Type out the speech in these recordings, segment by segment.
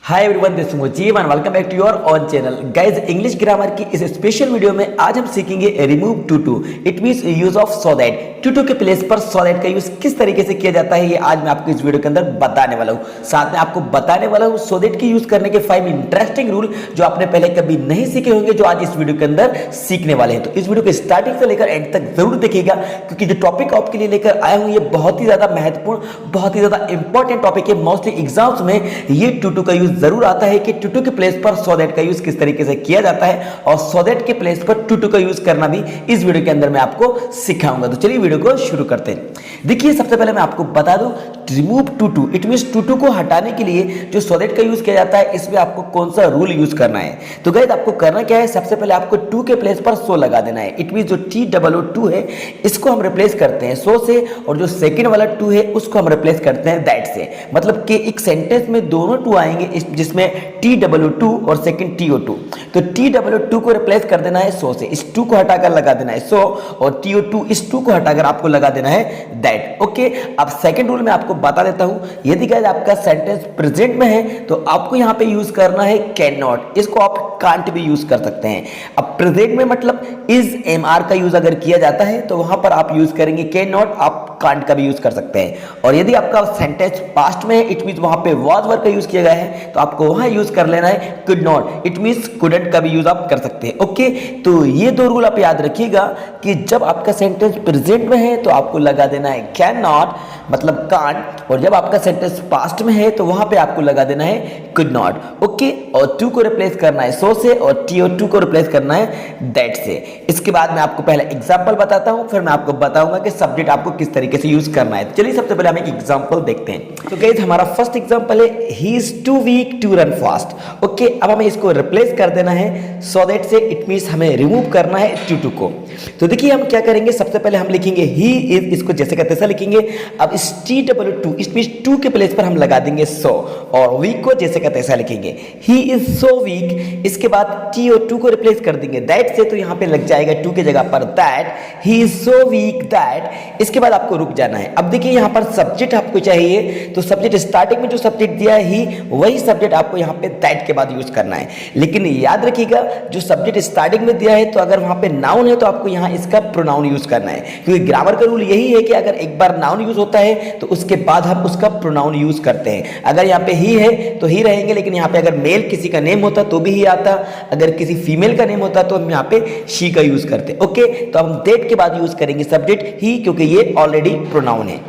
Hi everyone, this is Mujeeb and welcome back to your own channel. Guys, English grammar की इस special video में आज हम सीखेंगे remove too to. It means use of so that. Too to के place पर so that का use किस तरीके से किया जाता है ये आज मैं आपको इस वीडियो के अंदर बताने वाला हूँ। साथ में आपको बताने वाला हूँ सो दैट की यूज करने के 5 इंटरेस्टिंग रूल जो आपने पहले कभी नहीं सीखे होंगे, जो आज इस वीडियो के अंदर सीखने वाले हैं। तो इस वीडियो को स्टार्टिंग से लेकर एंड तक जरूर देखिएगा, क्योंकि जो टॉपिक आपके लिए लेकर आया हूँ ये बहुत ही ज्यादा महत्वपूर्ण, बहुत ही ज्यादा इंपॉर्टेंट टॉपिक है। मोस्टली एग्जाम्स में ये टू टू का यूज जरूर आता है कि टू टू के प्लेस पर सो दैट का यूज किस तरीके से किया जाता है, और सो दैट के प्लेस पर टू टू का यूज करना भी इस वीडियो के अंदर मैं आपको सिखाऊंगा। तो चलिए वीडियो को शुरू करते हैं। देखिए, सबसे पहले मैं आपको बता दूं, remove too to it means too to को हटाने के लिए जो सो दैट का यूज किया जाता है, इसमें आपको कौन सा रूल यूज करना है। तो गाइस, आपको करना क्या है, सबसे पहले आपको टू के प्लेस पर सो लगा देना है। इट मींस जो TOO है इसको हम रिप्लेस करते हैं सो से, और जो सेकंड वाला टू है उसको हम रिप्लेस करते हैं दैट से। मतलब कि एक सेंटेंस में दोनों टू आएंगे जिसमें TOO और सेकंड TO2। तो TOO को रिप्लेस कर देना है सो से, इस टू को हटाकर लगा देना है सो, और TO2 इस टू को हटाकर आपको लगा देना है दैट। ओके, अब सेकंड रूल मैं आपको बता देता हूं। यदि गाइस आपका सेंटेंस प्रेजेंट में है तो आपको यहां पे यूज करना है कैन नॉट। इसको आप कांट भी यूज कर सकते हैं। अब प्रेजेंट में मतलब इज MR का यूज अगर किया जाता है तो वहां पर आप यूज करेंगे कैन नॉट, आप कांट का भी यूज कर सकते हैं। और यदि आपका सेंटेंस पास्ट में है, इट मींस वहां पे वाज वर्ब का यूज किया गया है, तो आपको वहां यूज कर लेना है could not. It means couldn't का भी यूज आप कर सकते हैं। ओके, तो ये दो रूल आप याद रखिएगा कि जब आपका सेंटेंस प्रेजेंट में है तो आपको लगा देना है कैन नॉट मतलब कांट, और जब आपका सेंटेंस पास्ट में है तो वहां पे आपको लगा देना है कुड नॉट। ओके, और टू को रिप्लेस करना है सो से, और TO2 को रिप्लेस करना है दैट से। इसके बाद मैं आपको पहले एग्जांपल बताता हूं, फिर मैं आपको बताऊंगा कि सब्जेक्ट आपको किस तरीके से यूज करना है। चलिए सबसे पहले हम एक एग्जांपल देखते हैं। तो गाइस, हमारा फर्स्ट एग्जांपल है he is too weak to run fast. Okay, अब हमें इसको रिप्लेस कर देना है सो दैट से। इट मींस हमें रिमूव करना है टू को। तो देखिए हम क्या करेंगे, सबसे पहले हम लिखेंगे ही इज, इसको जैसे का तैसा लिखेंगे। अब इस TOO इस मींस टू के प्लेस पर हम लगा देंगे सो, और वीक को जैसे का तैसा लिखेंगे ही इज सो वीक। इसके बाद TO2 को रिप्लेस कर देंगे दैट से, तो यहां पे लग जाएगा टू के जगह पर that, he is so weak that. इसके बाद आपको रुक जाना है। अब देखिए यहां पर सब्जेक्ट आपको चाहिए, तो सब्जेक्ट स्टार्टिंग में जो सब्जेक्ट दिया है ही, वही सब्जेक्ट आपको यहां पे दैट के बाद यूज करना है। लेकिन याद रखिएगा, जो सब्जेक्ट स्टार्टिंग में दिया है तो अगर वहां पे नाउन है तो आपको यहां इसका प्रोनाउन यूज करना है, क्योंकि ग्रामर का रूल यही है कि अगर एक बार नाउन यूज होता है तो उसके बाद हम उसका प्रोनाउन यूज करते हैं। अगर यहाँ पे ही है तो ही रहेंगे, लेकिन यहाँ पे अगर मेल किसी का नेम होता तो भी ही आता, अगर किसी फीमेल का नेम होता तो हम यहाँ पे शी का यूज करते। ओके, तो हम दैट के बाद यूज करेंगे सब्जेक्ट ही, क्योंकि ये ऑलरेडी प्रोनाउन है।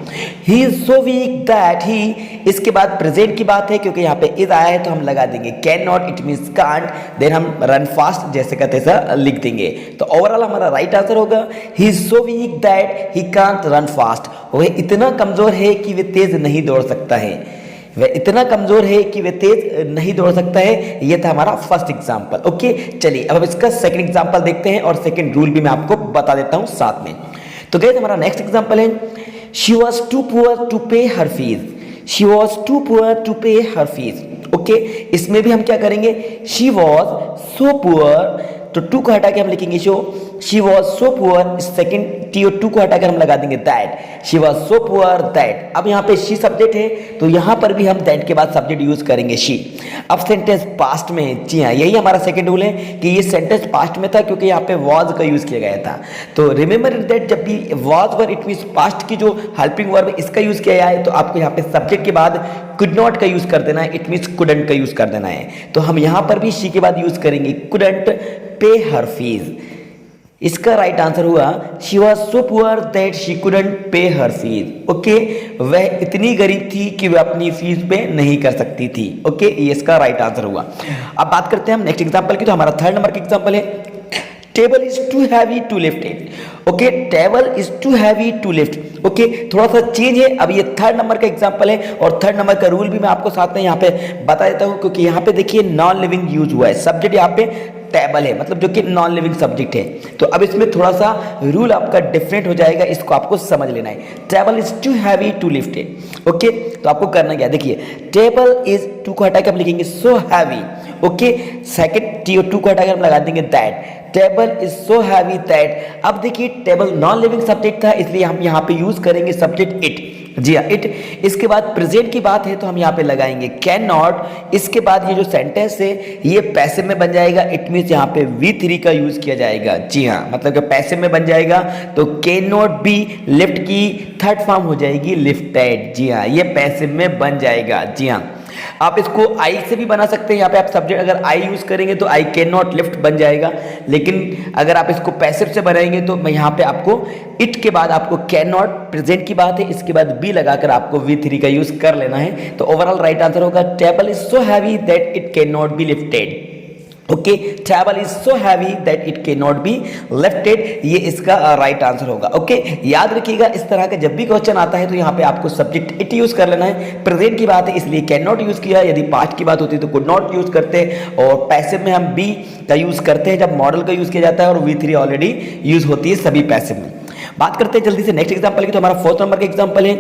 He is so weak that he. इसके बाद प्रेजेंट की बात है, क्योंकि यहाँ पे इज आया है तो हम लगा देंगे can not, it means can't. Then हम रन फास्ट जैसे का तैसा लिख देंगे। तो ओवरऑल हमारा राइट आंसर होगा he is so weak that he can't run fast. वह इतना कमजोर है कि वे तेज नहीं दौड़ सकता है। वह इतना कमजोर है कि वे तेज नहीं दौड़ सकता है। ये था हमारा फर्स्ट एग्जांपल। ओके, चलिए अब हम इसका सेकंड एग्जांपल देखते हैं, और सेकंड रूल भी मैं आपको बता देता हूं साथ में। तो गाइस, हमारा नेक्स्ट एग्जांपल है she was too poor to pay her fees. She was too poor to pay her fees. Okay, इसमें भी हम क्या करेंगे, शी वाज सो पुअर, तो टू को हटा के हम लिखेंगे so, she was so poor. Second TO2 को हटाकर हम लगा देंगे that, she was so poor that. अब यहाँ पे शी सब्जेक्ट है तो यहाँ पर भी हम दैट के बाद सब्जेक्ट यूज करेंगे शी। अब सेंटेंस पास्ट में है, जी हाँ, यही हमारा सेकंड रूल है कि ये सेंटेंस पास्ट में था, क्योंकि यहाँ पे वॉज का यूज किया गया था। तो रिमेंबर दैट, जब भी was verb it means past की जो हेल्पिंग वर्ब इसका यूज किया गया है, तो आपको यहाँ पे सब्जेक्ट के बाद कुड नॉट का यूज कर देना है, इट मींस कुडंट का यूज कर देना है। तो हम यहाँ पर भी शी के बाद यूज करेंगे कुडंट पे हर फीस। इसका राइट आंसर हुआ she was so poor that she couldn't पे हर फीस। ओके, वह इतनी गरीब थी कि वह अपनी फीस पे नहीं कर सकती थी। ओके, ये इसका राइट आंसर हुआ। अब बात करते हैं हम नेक्स्ट एग्जांपल की। तो हमारा थर्ड नंबर का एग्जांपल है table is too heavy to lift it. Okay, table is too heavy to lift. Okay, थोड़ा सा चेंज है। अब ये थर्ड नंबर का एग्जांपल है, और थर्ड नंबर का रूल भी मैं आपको साथ में यहाँ पे बता देता हूँ, क्योंकि यहाँ पे देखिए नॉन लिविंग यूज हुआ है। सब्जेक्ट यहाँ पे टेबल है, मतलब जो कि नॉन लिविंग सब्जेक्ट है। तो अब इसमें थोड़ा सा रूल आपका डिफरेंट हो जाएगा, इसको आपको समझ लेना है। Table is too heavy to lift it. Okay, तो आपको करना क्या, देखिए टेबल इज टू को हटा के हम लिखेंगे so heavy. Okay, second TO2 को हटा के हम लगा देंगे that, table is so heavy that. अब देखिए टेबल नॉन लिविंग सब्जेक्ट था, इसलिए हम यहाँ पे यूज करेंगे सब्जेक्ट इट। जी हाँ, इट। इसके बाद प्रेजेंट की बात है तो हम यहाँ पे लगाएंगे कैन नॉट। इसके बाद ये जो सेंटेंस है ये पैसिव में बन जाएगा, इट मीन्स यहाँ पे V3 का यूज किया जाएगा। जी हाँ, मतलब कि पैसिव में बन जाएगा तो कैन नॉट बी लिफ्ट की थर्ड फॉर्म हो जाएगी लिफ्टेड। जी हाँ, ये पैसिव में बन जाएगा। जी हाँ, आप इसको आई से भी बना सकते हैं। यहाँ पे आप सब्जेक्ट अगर आई यूज करेंगे तो आई कैन नॉट लिफ्ट बन जाएगा, लेकिन अगर आप इसको पैसिव से बनाएंगे तो मैं यहाँ पे आपको इट के बाद आपको कैन नॉट, प्रेजेंट की बात है, इसके बाद बी लगाकर आपको V3 का यूज कर लेना है। तो ओवरऑल राइट आंसर होगा table is so heavy that it can not be lifted. Okay, table is so heavy that it can not be lifted, ये इसका राइट आंसर होगा। ओके, याद रखिएगा इस तरह का जब भी क्वेश्चन आता है तो यहाँ पे आपको सब्जेक्ट इट यूज कर लेना है। प्रेजेंट की बात है इसलिए कैन नॉट यूज किया, यदि पास्ट की बात होती तो कुड नॉट यूज करते, और पैसिव में हम बी का यूज करते हैं जब मॉडल का यूज किया जाता है, और V3 ऑलरेडी यूज होती है सभी पैसिव में। बात करते हैं जल्दी से नेक्स्ट एग्जाम्पल की। तो हमारा 4th नंबर का एग्जाम्पल है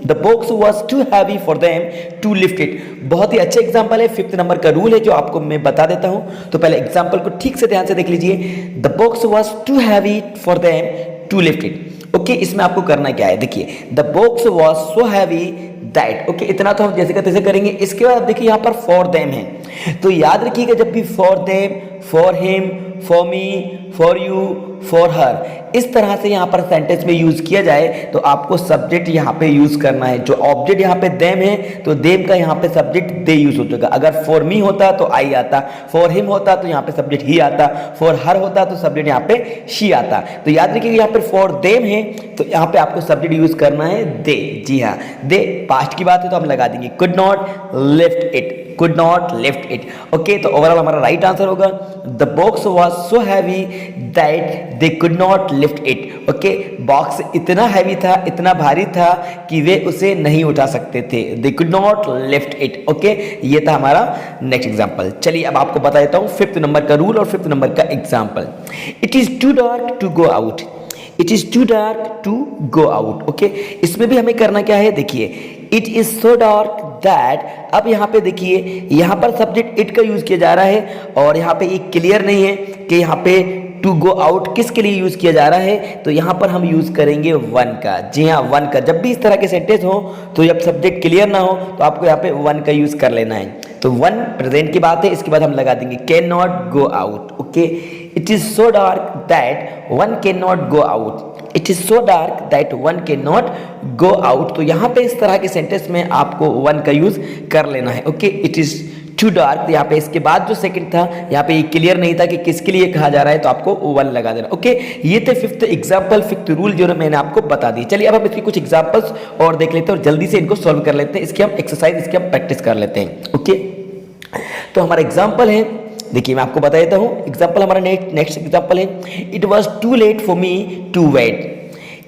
the box was too heavy for them to lift it. बहुत ही अच्छा एग्जाम्पल है। 5th नंबर का रूल है जो आपको मैं बता देता हूं, तो पहले एग्जाम्पल को ठीक से ध्यान से देख लीजिए। The box was too heavy for them to lift it. Okay, इसमें आपको करना क्या है, देखिए the box was so heavy that. Okay, इतना तो हम जैसे का तैसे करेंगे। इसके बाद देखिए यहाँ पर फॉर देम है, तो याद रखिएगा जब भी for them, for him, for me, for you, for her, इस तरह से यहाँ पर सेंटेंस में यूज किया जाए तो आपको सब्जेक्ट यहाँ पे यूज करना है। जो ऑब्जेक्ट यहाँ पे देम है तो देम का यहाँ पे सब्जेक्ट दे यूज हो जाएगा। अगर फॉर मी होता तो आई आता, फॉर हिम होता तो यहाँ पे सब्जेक्ट ही आता, फॉर हर होता तो सब्जेक्ट यहाँ पे शी आता। तो याद रखिएगा यहाँ पे फॉर देम है तो यहाँ पे आपको सब्जेक्ट यूज करना है दे। जी हाँ, दे। पास्ट की बात है तो हम लगा देंगे could not lift it, could not lift it। Okay, तो ओवरऑल हमारा राइट आंसर होगा the box was so heavy that they could not lift it। Okay, box इतना हैवी था, इतना भारी था कि वे उसे नहीं उठा सकते थे। they could not lift it। Okay, ये था हमारा नेक्स्ट एग्जांपल। चलिए अब आपको बता देता हूँ 5th नंबर का रूल और 5th नंबर का example. It is too dark to go out, it is too dark to go out. Okay, इसमें भी हमें करना क्या है, देखिए it is so dark that. अब यहाँ पे देखिए यहाँ पर सब्जेक्ट इट का यूज किया जा रहा है और यहाँ पे ये क्लियर नहीं है कि यहाँ पे टू गो आउट किसके लिए यूज किया जा रहा है, तो यहाँ पर हम यूज करेंगे वन का। जी हाँ, वन का। जब भी इस तरह के सेंटेंस हो तो जब सब्जेक्ट क्लियर ना हो तो आपको यहाँ पे वन का यूज कर लेना है। तो वन प्रेजेंट की बात है, इसके बाद हम लगा देंगे can not go out. Okay, it is so dark that one can not go out, it is so dark that one can not go out. तो यहाँ पे इस तरह के सेंटेंस में आपको वन का यूज कर लेना है। Okay, it is too dark, यहाँ पे इसके बाद जो सेकंड था यहाँ पे ये क्लियर नहीं था कि किसके लिए कहा जा रहा है तो आपको वन लगा देना। ओके, ये थे 5th एग्जांपल, 5th रूल जो मैंने आपको बता दी। चलिए अब हम इसकी कुछ एग्जांपल्स और देख लेते हैं और जल्दी से इनको सॉल्व कर लेते हैं। इसकी हम एक्सरसाइज, इसकी हम प्रैक्टिस कर लेते हैं। ओके, तो हमारा एग्जाम्पल है, देखिए मैं आपको बता देता हूँ। एग्जाम्पल हमारा नेक्स्ट एग्जाम्पल है it was too late for me to wait,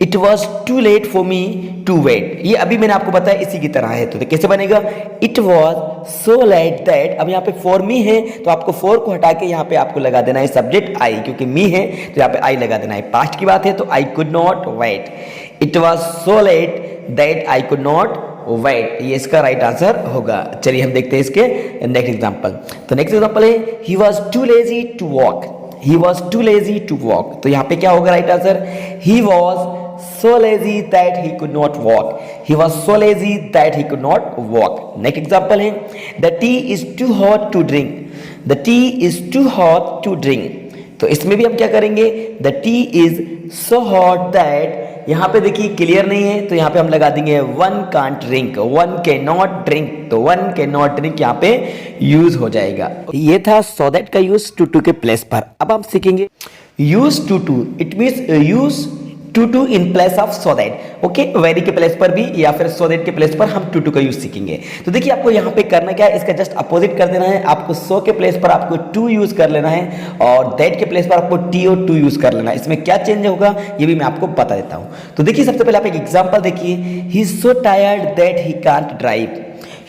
it was too late for me to wait. ये अभी मैंने आपको बताया इसी की तरह है, तो कैसे बनेगा, it was so late that. अब यहाँ पे फॉर मी है तो आपको फॉर को हटा के यहाँ पे आपको लगा देना है सब्जेक्ट आई, क्योंकि मी है तो यहाँ पे आई लगा देना है। पास्ट की बात है तो I could not wait, it was so late that I could not wait, ये इसका राइट आंसर होगा। चलिए हम देखते हैं इसके नेक्स्ट एग्जांपल। तो नेक्स्ट एग्जांपल है he was too lazy to walk, he was too lazy to walk. तो यहाँ पे क्या होगा right answer, he was so lazy that he could not walk, he was so lazy that he could not walk। next example है the tea is too hot to drink, the tea is too hot to drink। तो इसमें भी हम क्या करेंगे, the tea is so hot that, यहाँ पे देखिए क्लियर नहीं है तो यहाँ पे हम लगा देंगे one can't drink, one cannot drink। तो one cannot drink यहाँ पे यूज हो जाएगा। ये था so that का यूज to to के प्लेस पर। अब हम सीखेंगे use to to, it means use too too in place of so that. Okay, very के प्लेस पर भी या फिर सो दैट के प्लेस पर हम टू टू का यूज सीखेंगे। तो देखिए आपको यहाँ पे करना क्या है, इसका जस्ट अपोजिट कर देना है। आपको सो के प्लेस पर आपको टू यूज कर लेना है और दैट के प्लेस पर आपको टी और टू यूज कर लेना है। इसमें क्या चेंज होगा ये भी मैं आपको बता देता हूँ। तो देखिए सबसे पहले आप एक एग्जाम्पल देखिए, he is so tired that he can't drive,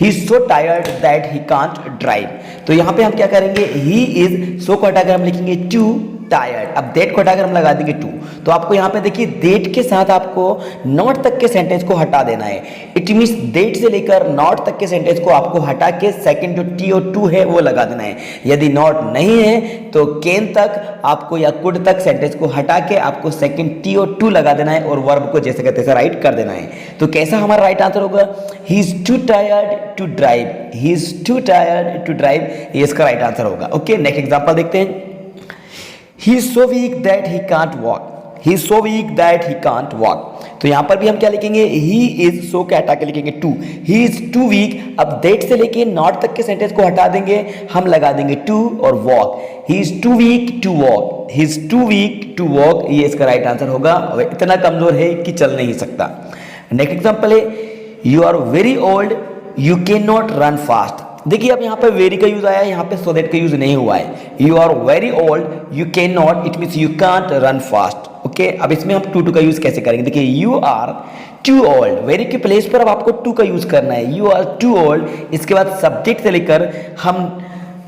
he is so tired that he can't drive. तो यहाँ पे हम क्या करेंगे, ही इज, सो को हटाकर हम लिखेंगे टू टायर्ड। अब दैट को हटाकर हम लगा देंगे टू। तो आपको यहाँ पे देखिए दैट के साथ आपको नॉट तक के सेंटेंस को हटा देना है। इट मीन्स दैट से लेकर नॉट तक के सेंटेंस को आपको हटा के सेकंड जो टी और टू है वो लगा देना है। यदि नॉट नहीं है तो कैन तक आपको या कुड तक सेंटेंस को हटा के आपको सेकंड टी और टू लगा देना है और वर्ब को जैसे का तैसा राइट कर देना है। तो कैसा हमारा राइट आंसर होगा? He is too tired to drive. He is too tired to drive, ये इसका राइट आंसर होगा। ओके, नेक्स्ट एग्जांपल देखते हैं। He is so weak that he can't walk. He is so weak that he can't walk. तो यहाँ पर भी हम क्या लिखेंगे? He is so के हटा के लिखेंगे to. He is too weak. अब that से लेके not तक के सेंटेंस को हटा देंगे, हम लगा देंगे to और walk. He is too weak to walk. He is too weak to walk. ये इसका राइट आंसर होगा। इतना कमजोर है कि चल नहीं सकता। नेक्स्ट एग्जाम्पल है, You are very old. You cannot run fast. देखिए अब यहाँ पे वेरी का यूज आया है, यहाँ पे सो दैट का यूज नहीं हुआ है। You are very old, you can not, it means you can't run fast. Okay, अब इसमें हम टू का यूज कैसे करेंगे? देखिए you are too old, very के प्लेस पर अब आपको टू का यूज करना है। यू आर टू ओल्ड, इसके बाद सब्जेक्ट से लेकर हम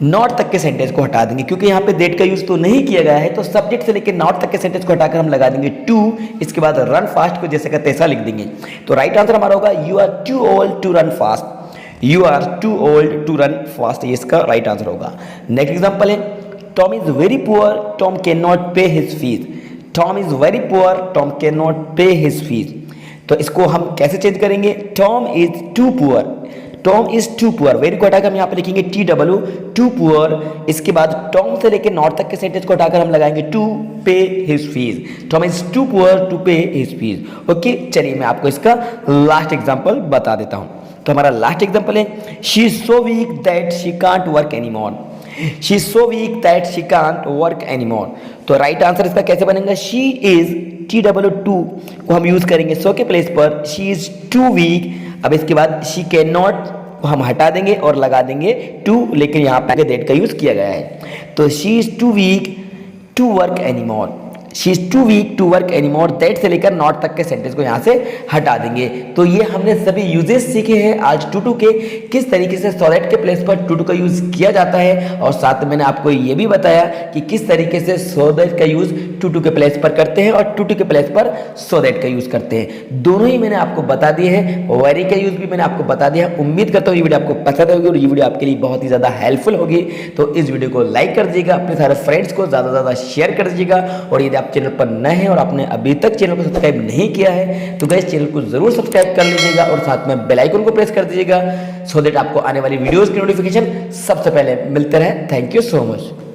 नॉट तक के सेंटेंस को हटा देंगे, क्योंकि यहाँ पे दैट का यूज तो नहीं किया गया है। तो सब्जेक्ट से लेकर नॉट तक के सेंटेंस को हटाकर हम लगा देंगे टू, इसके बाद रन फास्ट को जैसे का तैसा लिख देंगे। तो राइट आंसर हमारा होगा you are too old to run fast. You are too old to run fast, ये इसका राइट आंसर होगा। नेक्स्ट एग्जांपल है, Tom is very poor, Tom can not pay his fees. Tom is very poor, Tom can not pay his fees. तो इसको हम कैसे change करेंगे? Tom is too poor, Tom is too poor, very को हटाकर हम यहाँ पे लिखेंगे टी डब्ल्यू, टू पुअर। इसके बाद टॉम से लेकर नॉट तक के सेंटेंस को हटाकर हम लगाएंगे to pay his fees. Tom is too poor to pay his fees. Okay, चलिए मैं आपको इसका लास्ट एग्जांपल बता देता हूँ। तो हमारा लास्ट एग्जांपल है, she is so weak that she can't work anymore. She is so weak that she can't work anymore. तो राइट आंसर इसका कैसे बनेगा? She is T W two को हम यूज करेंगे सो के प्लेस पर, शी इज टू वीक। अब इसके बाद शी कैन नॉट को हम हटा देंगे और लगा देंगे टू, लेकिन यहाँ पे दैट का यूज किया गया है। तो she is too weak to work anymore. She is too weak to work anymore, that से लेकर नॉट तक के सेंटेंस को यहाँ से हटा देंगे। तो ये हमने सभी यूजेस सीखे हैं आज टू के, किस तरीके से सो दैट के प्लेस पर टू का यूज किया जाता है, और साथ में मैंने आपको ये भी बताया कि किस तरीके से सो दैट का यूज टू के प्लेस पर करते हैं और टू के प्लेस पर सो दैट का यूज करते हैं। दोनों ही मैंने आपको बता दिए हैं, वेरी का यूज भी मैंने आपको बता दिया है। उम्मीद करता हूँ ये वीडियो आपको पसंद होगी और ये वीडियो आपके लिए बहुत ही ज्यादा हेल्पफुल होगी। तो इस वीडियो को लाइक कर दीजिएगा, अपने सारे फ्रेंड्स को ज्यादा से ज्यादा शेयर कर दीजिएगा, और यदि आप चैनल पर नए हैं और आपने अभी तक चैनल को सब्सक्राइब नहीं किया है तो गाइस चैनल को जरूर सब्सक्राइब कर लीजिएगा और साथ में बेल आइकन को प्रेस कर दीजिएगा, सो दैट आपको आने वाली वीडियोस की नोटिफिकेशन सबसे पहले मिलते रहे। Thank you so much.